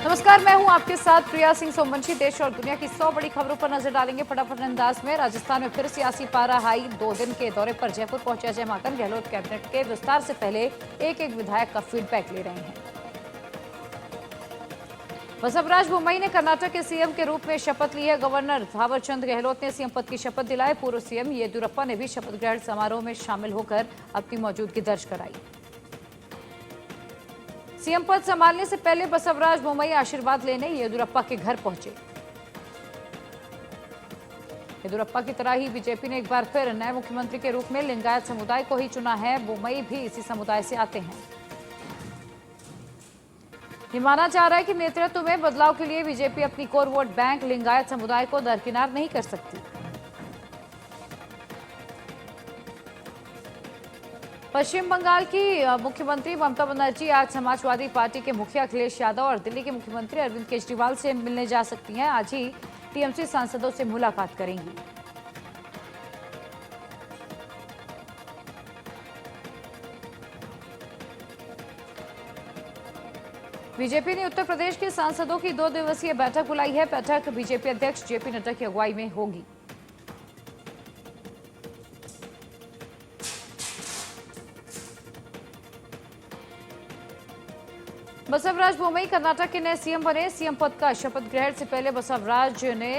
नमस्कार, मैं हूं आपके साथ प्रिया सिंह सोमवंशी। देश और दुनिया की 100 बड़ी खबरों पर नजर डालेंगे फटाफट अंदाज में। राजस्थान में फिर सियासी पारा हाई। 2 दिन के दौरे पर जयपुर पहुंचे अजय माकन। गहलोत कैबिनेट के विस्तार से पहले एक एक विधायक का फीडबैक ले रहे हैं। बसवराज बोम्मई ने कर्नाटक के सीएम के रूप में शपथ ली है। गवर्नर थावरचंद गहलोत ने सीएम पद की शपथ दिलाई। पूर्व सीएम येदियुरप्पा ने भी शपथ ग्रहण समारोह में शामिल होकर अपनी मौजूदगी दर्ज कराई। सीएम पद संभालने से पहले बसवराज बोम्मई आशीर्वाद लेने येदियुरप्पा के घर पहुंचे। येदियुरप्पा की तरह ही बीजेपी ने एक बार फिर नए मुख्यमंत्री के रूप में लिंगायत समुदाय को ही चुना है। बोम्मई भी इसी समुदाय से आते हैं। ये माना जा रहा है कि नेतृत्व में बदलाव के लिए बीजेपी अपनी कोर वोट बैंक लिंगायत समुदाय को दरकिनार नहीं कर सकती। पश्चिम बंगाल की मुख्यमंत्री ममता बनर्जी आज समाजवादी पार्टी के मुखिया अखिलेश यादव और दिल्ली के मुख्यमंत्री अरविंद केजरीवाल से मिलने जा सकती हैं। आज ही टीएमसी सांसदों से मुलाकात करेंगी। बीजेपी ने उत्तर प्रदेश के सांसदों की 2 दिवसीय बैठक बुलाई है। बैठक बीजेपी अध्यक्ष जेपी नड्डा की अगुवाई में होगी। बसवराज बोम्मई कर्नाटक के नए सीएम बने। सीएम पद का शपथ ग्रहण से पहले बसवराज ने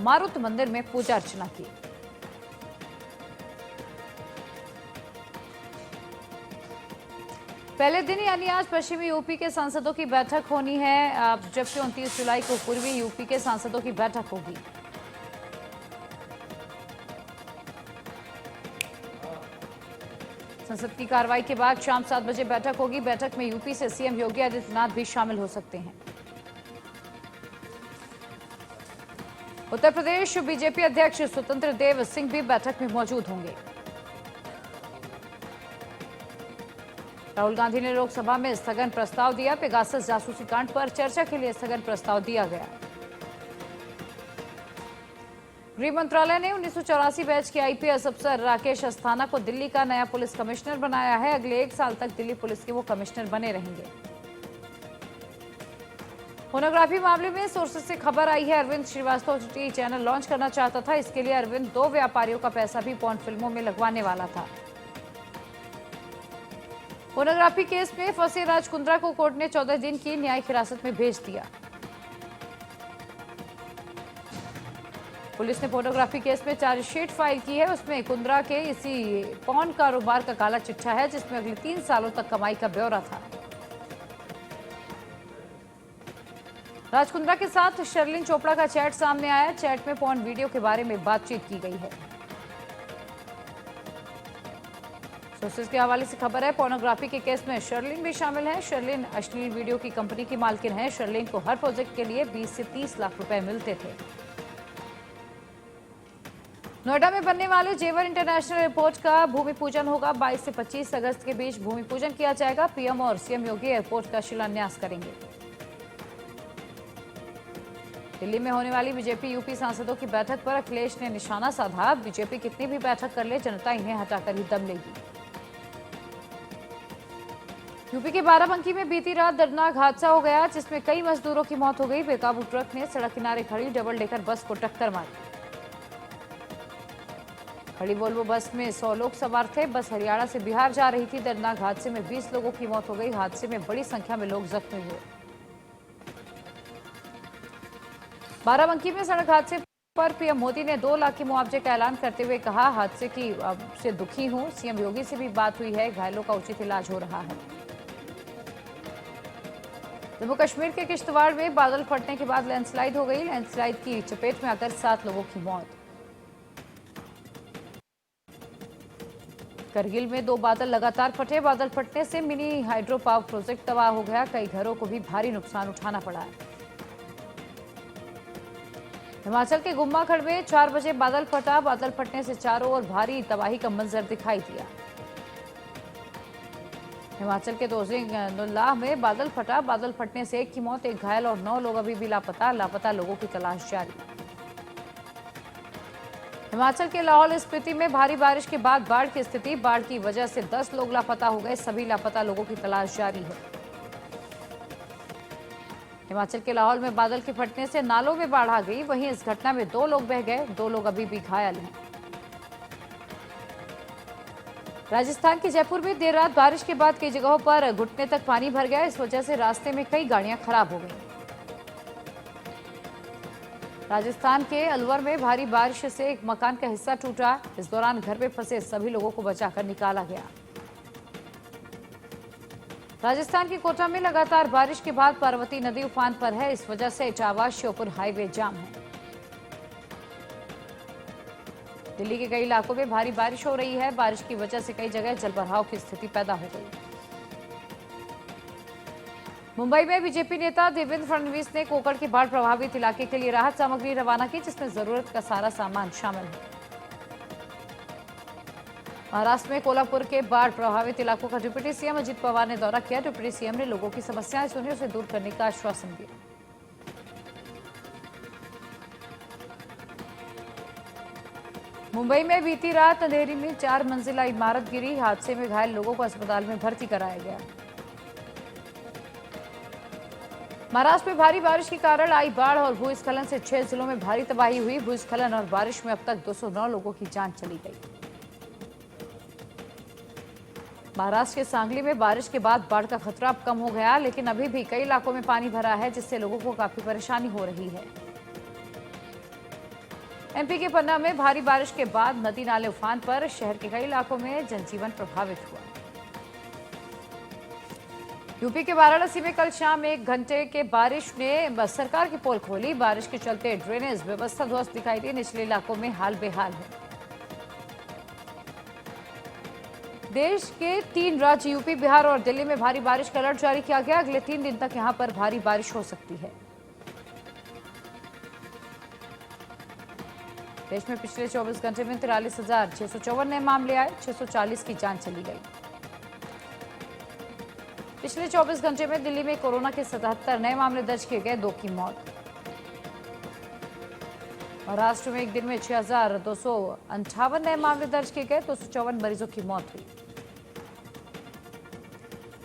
मारुत मंदिर में पूजा अर्चना की। पहले दिन यानी आज पश्चिमी यूपी के सांसदों की बैठक होनी है, जबकि 29 जुलाई को पूर्वी यूपी के सांसदों की बैठक होगी। संसद की कार्रवाई के बाद शाम 7 बजे बैठक होगी। बैठक में यूपी से सीएम योगी आदित्यनाथ भी शामिल हो सकते हैं। उत्तर प्रदेश बीजेपी अध्यक्ष स्वतंत्र देव सिंह भी बैठक में मौजूद होंगे। राहुल गांधी ने लोकसभा में स्थगन प्रस्ताव दिया। पेगासस जासूसी कांड पर चर्चा के लिए स्थगन प्रस्ताव दिया गया। गृह मंत्रालय ने 1984 बैच के आईपीएस अफसर राकेश अस्थाना को दिल्ली का नया पुलिस कमिश्नर बनाया है। अगले 1 साल तक दिल्ली पुलिस के वो कमिश्नर बने रहेंगे। फोनोग्राफी मामले में सोर्सेज से खबर आई है, Arvind Shrivastava OTT channel launch करना चाहता था। इसके लिए अरविंद 2 व्यापारियों का पैसा भी पॉर्न फिल्मों में लगवाने वाला था। फोनोग्राफी केस में फंसे राज कुंद्रा को कोर्ट ने 14 दिन की न्यायिक हिरासत में भेज दिया। पुलिस ने फोटोग्राफी केस में चार्जशीट फाइल की है। उसमें कुंद्रा के इसी पॉर्न कारोबार का काला चिट्ठा है, जिसमें अगले 3 सालों तक कमाई का ब्यौरा था। राज कुंद्रा के साथ शर्लिन चोपड़ा का चैट सामने आया। चैट में पॉर्न वीडियो के बारे में बातचीत की गई है। सोर्सेज के हवाले से खबर है, पोर्नोग्राफी के केस में शर्लिन भी शामिल है। शर्लिन अश्लील वीडियो की कंपनी की मालकिन है। शर्लिन को हर प्रोजेक्ट के लिए 20 से 30 लाख रुपए मिलते थे। नोएडा में बनने वाले जेवर इंटरनेशनल एयरपोर्ट का भूमि पूजन होगा। 22 से 25 अगस्त के बीच भूमि पूजन किया जाएगा। पीएम और सीएम योगी एयरपोर्ट का शिलान्यास करेंगे। दिल्ली में होने वाली बीजेपी यूपी सांसदों की बैठक पर अखिलेश ने निशाना साधा। बीजेपी कितनी भी बैठक कर ले, जनता इन्हें हटाकर ही दम लेगी। यूपी के बाराबंकी में बीती रात दर्दनाक हादसा हो गया, जिसमें कई मजदूरों की मौत हो गई। बेकाबू ट्रक ने सड़क किनारे खड़ी डबल डेकर बस को टक्कर मारी। खड़ी वोल्वो बस में 100 लोग सवार थे। बस हरियाणा से बिहार जा रही थी। दर्दनाक हादसे में 20 लोगों की मौत हो गई। हादसे में बड़ी संख्या में लोग जख्मी हुए। बाराबंकी में सड़क हादसे पर पीएम मोदी ने 2 लाख के मुआवजे का ऐलान करते हुए कहा, हादसे की से दुखी हूं। सीएम योगी से भी बात हुई है। घायलों का उचित इलाज हो रहा है। जम्मू कश्मीर के किश्तवाड़ में बादल फटने के बाद लैंडस्लाइड हो गई। लैंडस्लाइड की चपेट में आकर 7 लोगों की मौत। करगिल में 2 बादल लगातार फटे। बादल फटने से मिनी हाइड्रो पावर प्रोजेक्ट तबाह हो गया। कई घरों को भी भारी नुकसान उठाना पड़ा है। हिमाचल के गुम्मा खड़ में 4 बजे बादल फटा। बादल फटने से चारों ओर भारी तबाही का मंजर दिखाई दिया। हिमाचल के दोजिंगनुल्लाह में बादल फटा। बादल फटने से 1 की मौत, 1 घायल और 9 लोग अभी भी लापता। लापता लोगों की तलाश जारी। हिमाचल के लाहौल स्पीति में भारी बारिश के बाद बाढ़ की स्थिति। बाढ़ की वजह से 10 लोग लापता हो गए। सभी लापता लोगों की तलाश जारी है। हिमाचल के लाहौल में बादल के फटने से नालों में बाढ़ आ गई। वहीं इस घटना में 2 लोग बह गए, 2 लोग अभी भी घायल हैं। राजस्थान के जयपुर में देर रात बारिश के बाद कई जगहों पर घुटने तक पानी भर गया। इस वजह से रास्ते में कई गाड़ियां खराब हो गई। राजस्थान के अलवर में भारी बारिश से एक मकान का हिस्सा टूटा। इस दौरान घर में फंसे सभी लोगों को बचाकर निकाला गया। राजस्थान के कोटा में लगातार बारिश के बाद पार्वती नदी उफान पर है। इस वजह से इटावा श्योपुर हाईवे जाम है। दिल्ली के कई इलाकों में भारी बारिश हो रही है। बारिश की वजह से कई जगह जलभराव की स्थिति पैदा हो गई। मुंबई में बीजेपी नेता देवेंद्र फडणवीस ने कोकण के बाढ़ प्रभावित इलाके के लिए राहत सामग्री रवाना की, जिसमें जरूरत का सारा सामान शामिल है। महाराष्ट्र में कोल्हापुर के बाढ़ प्रभावित इलाकों का डिप्टी सीएम अजित पवार ने दौरा किया। डिप्टी सीएम ने लोगों की समस्याएं सुनी, उसे दूर करने का आश्वासन दिया। मुंबई में बीती रात अंधेरी में 4 मंजिला इमारत गिरी। हादसे में घायल लोगों को अस्पताल में भर्ती कराया गया। महाराष्ट्र में भारी बारिश के कारण आई बाढ़ और भूस्खलन से 6 जिलों में भारी तबाही हुई। भूस्खलन और बारिश में अब तक 209 लोगों की जान चली गई। महाराष्ट्र के सांगली में बारिश के बाद बाढ़ का खतरा अब कम हो गया, लेकिन अभी भी कई इलाकों में पानी भरा है, जिससे लोगों को काफी परेशानी हो रही है। एमपी के पन्ना में भारी बारिश के बाद नदी नाले उफान पर, शहर के कई इलाकों में जनजीवन प्रभावित हुआ। यूपी के वाराणसी में कल शाम 1 घंटे के बारिश ने सरकार की पोल खोली। बारिश के चलते ड्रेनेज व्यवस्था ध्वस्त दिखाई दी। निचले इलाकों में हाल बेहाल है। देश के 3 राज्य यूपी, बिहार और दिल्ली में भारी बारिश का अलर्ट जारी किया गया। अगले 3 दिन तक यहां पर भारी बारिश हो सकती है। देश में पिछले 24 घंटे में 43,654 नए मामले आए, 640 की जान चली गई। पिछले 24 घंटे में दिल्ली में कोरोना के 77 नए मामले दर्ज किए गए, 2 की मौत। महाराष्ट्र में एक दिन में 6,258 नए मामले दर्ज किए गए, 254 मरीजों की मौत हुई।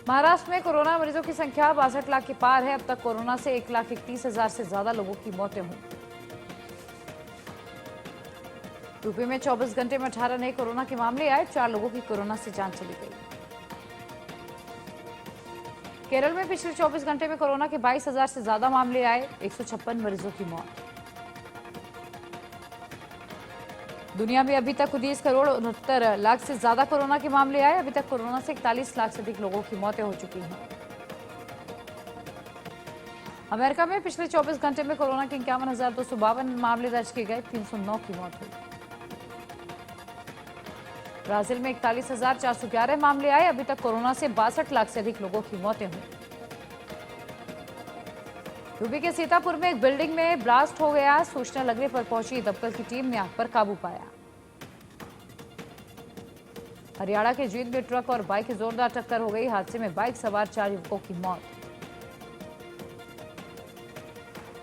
महाराष्ट्र में कोरोना मरीजों की संख्या 62 लाख के पार है। अब तक कोरोना से 1,31,000 से ज्यादा लोगों की मौतें हुई। यूपी में 24 घंटे में 18 नए कोरोना के मामले आए, 4 लोगों की कोरोना से जान चली गई। केरल में पिछले 24 घंटे में कोरोना के 22,000 से ज्यादा मामले आए, 156 मरीजों की मौत। दुनिया में अभी तक 19 करोड़ 69 लाख से ज्यादा कोरोना के मामले आए। अभी तक कोरोना से 41 लाख से अधिक लोगों की मौतें हो चुकी हैं। अमेरिका में पिछले 24 घंटे में कोरोना के 51,252 मामले दर्ज किए गए, 309 की मौत हुई। ब्राजील में 41,411 मामले आए। अभी तक कोरोना से 62 लाख से अधिक लोगों की मौतें हुई। यूपी के सीतापुर में एक बिल्डिंग में ब्लास्ट हो गया। सूचना लगने पर पहुंची दमकल की टीम ने आग पर काबू पाया। हरियाणा के जींद में ट्रक और बाइक की जोरदार टक्कर हो गई। हादसे में बाइक सवार 4 युवकों की मौत।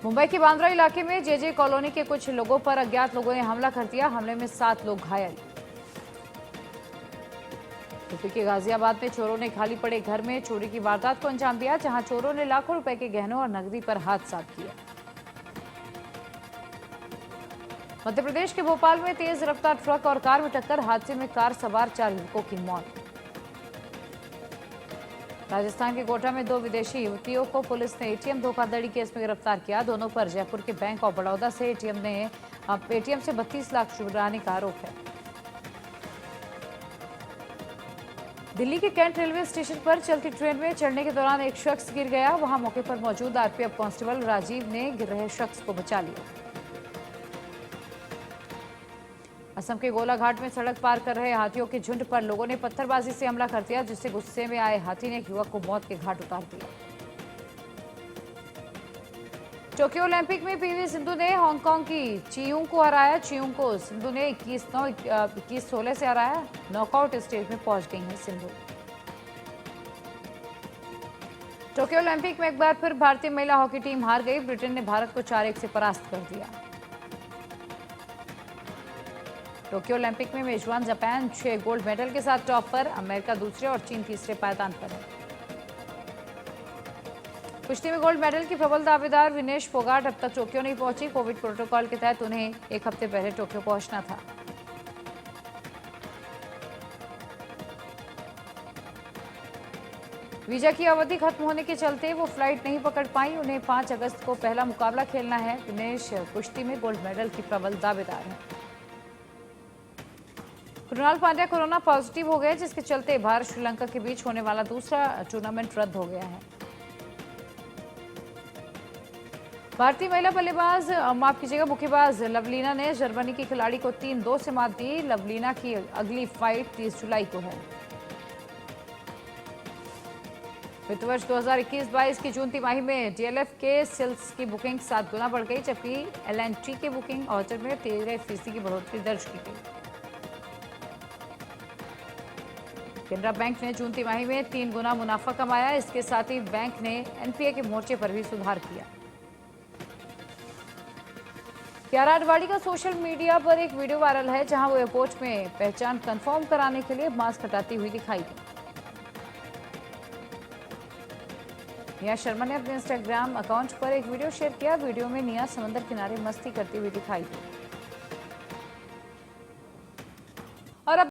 मुंबई के बांद्रा इलाके में जेजे कॉलोनी के कुछ लोगों पर अज्ञात लोगों ने हमला कर दिया। हमले में 7 लोग घायल। यूपी के गाजियाबाद में चोरों ने खाली पड़े घर में चोरी की वारदात को अंजाम दिया, जहां चोरों ने लाखों रुपए के गहनों और नकदी पर हाथ साफ किया। मध्य प्रदेश के भोपाल में तेज रफ्तार ट्रक और कार में टक्कर। हादसे में कार सवार 4 युवकों की मौत। राजस्थान के कोटा में 2 विदेशी युवतियों को पुलिस ने एटीएम धोखाधड़ी केस में गिरफ्तार किया। दोनों पर जयपुर के बैंक ऑफ बड़ौदा से एटीएम से 32 लाख चुराने का आरोप है। दिल्ली के कैंट रेलवे स्टेशन पर चलती ट्रेन में चढ़ने के दौरान एक शख्स गिर गया। वहां मौके पर मौजूद आरपीएफ कांस्टेबल राजीव ने गिर रहे शख्स को बचा लिया। असम के गोलाघाट में सड़क पार कर रहे हाथियों के झुंड पर लोगों ने पत्थरबाजी से हमला कर दिया, जिससे गुस्से में आए हाथी ने एक युवक को मौत के घाट उतार दिया। टोक्यो ओलंपिक में पीवी सिंधु ने हांगकांग की चियूंग को हराया। चियूंग को सिंधु ने 21-9, 21-16 से हराया। नॉकआउट स्टेज में पहुंच गई हैं सिंधु। टोक्यो ओलंपिक में एक बार फिर भारतीय महिला हॉकी टीम हार गई। ब्रिटेन ने भारत को 4-1 से परास्त कर दिया। टोक्यो ओलंपिक में मेजबान जापान 6 गोल्ड मेडल के साथ टॉप पर। अमेरिका दूसरे और चीन तीसरे पायदान पर है। कुश्ती में गोल्ड मेडल की प्रबल दावेदार विनेश फोगाट अब तक टोक्यो नहीं पहुंची। कोविड प्रोटोकॉल के तहत उन्हें एक हफ्ते पहले टोक्यो पहुंचना था। वीजा की अवधि खत्म होने के चलते वो फ्लाइट नहीं पकड़ पाई। उन्हें 5 अगस्त को पहला मुकाबला खेलना है। विनेश कुश्ती में गोल्ड मेडल की प्रबल दावेदार है। कृणाल पांड्या कोरोना पॉजिटिव हो गए, जिसके चलते भारत श्रीलंका के बीच होने वाला दूसरा टूर्नामेंट रद्द हो गया है। भारतीय महिला बल्लेबाज माफ कीजिएगा मुक्केबाज लवलीना ने जर्मनी की खिलाड़ी को 3-2 से मात दी। लवलीना की अगली फाइट 30 जुलाई को है। वित्त वर्ष 2021-22 की जून तिमाही में डीएलएफ के सेल्स की बुकिंग 7 गुना बढ़ गई, जबकि एलएनटी के बुकिंग ऑर्डर में 13% की बढ़ोतरी दर्ज की गई। केनरा बैंक ने जून तिमाही में 3 गुना मुनाफा कमाया। इसके साथ ही बैंक ने एनपीए के मोर्चे पर भी सुधार किया। कियारा आडवाणी का सोशल मीडिया पर एक वीडियो वायरल है, जहां वो एयरपोर्ट में पहचान कंफर्म कराने के लिए मास्क हटाती हुई दिखाई दी। निया शर्मा ने अपने इंस्टाग्राम अकाउंट पर एक वीडियो शेयर किया। वीडियो में निया समंदर किनारे मस्ती करती हुई दिखाई दी।